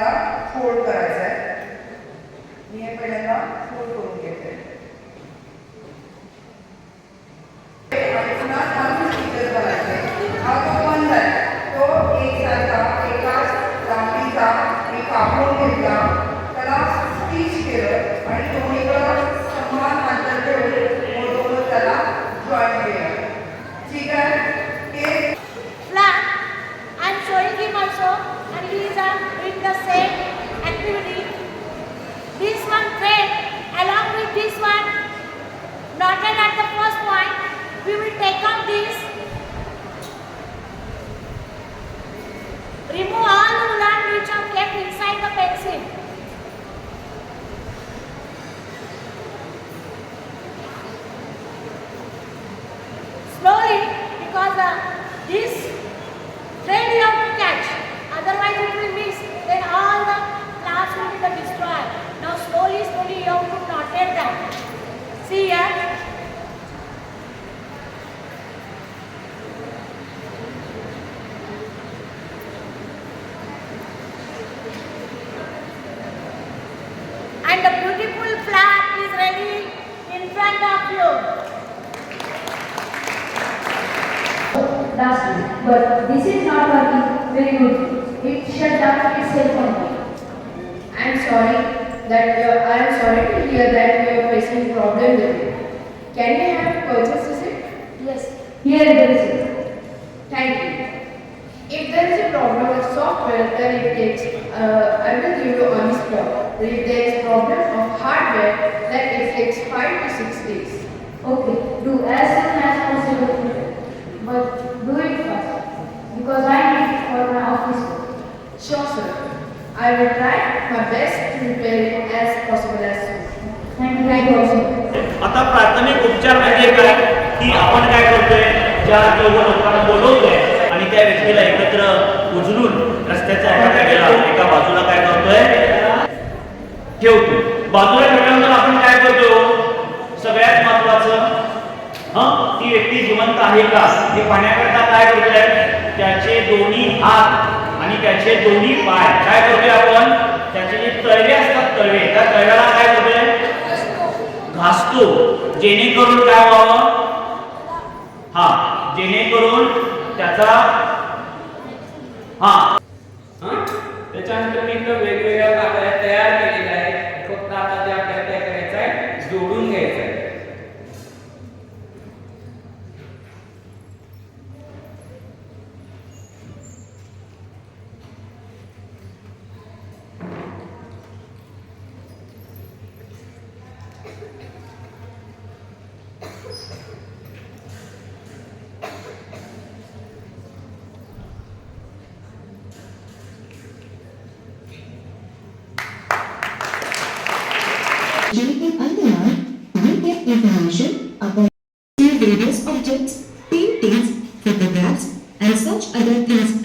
आपल्याला फोल्ड करायचं आहे. मी हे पहिल्यांदा फोल्ड करून घेते आणि पुन्हा बाजूला स्टिचेस करायचे. हा जो बंद आहे तो एकसारखा एकाच लांबीचा मी कापून घेतला, त्याला स्टिच केलं आणि दोन्हीकडं समान अंतर ठेवून मोठं त्याला जॉईन केलं. ठीक आहे. I'm showing him also, and he is doing the same activity. This one thread along with this one knotted at the first point. We will take out this, remove all the woolen which are kept inside the pencil. Slowly, because this thread you have to catch, otherwise it will miss, then all the flowers will be destroyed. Now slowly you have to knot it down. See here. And the beautiful flower is ready in front of you. Lastly, but this is not working very good. It shut down itself on me. I am sorry to hear that you are facing problem with it. Can we have purchase receipt? Yes. Here is the receipt. Thank you. If there is a problem with software, then it takes, I will give you on the spot. If there is problem of hardware, then it takes 5 to 6 days. Okay, do as soon as possible. But do it fast, because I need it for my office work. Sure, sir. I will try my best to prepare it as possible as soon. Thank you, sir. आता प्राथमिक उपचार म्हणजे काय की आपण काय करतोय, ज्या लोकांना बोलवतोय आणि त्या व्यक्तीला एकत्र उचलून रस्त्याच्या एका कडेला एका बाजूला काय करतोय ठेवतो. बाजूला ठेवल्यानंतर आपण काय करतो, सगळ्यात महत्वाचं ती व्यक्ती जिवंत आहे का हे पाहण्याकरता काय करतोय, त्याचे दोन्ही हात आणि त्याचे दोन्ही पाय काय करतोय आपण, त्याचे जे तळवे असतात तळवे, त्या तळव्याला काय करतोय घासतो, जेणेकरून काय व्हावं, जेणेकरून त्याचा त्याच्यानंतर मी वेगवेगळ्या कागद तयार केलेल्या आहेत. फक्त आता ते आपल्याला काय करायचं आहे, जोडून घ्यायचं आहे. Jumping underline, we get information about various objects, paintings, photographs, and such other things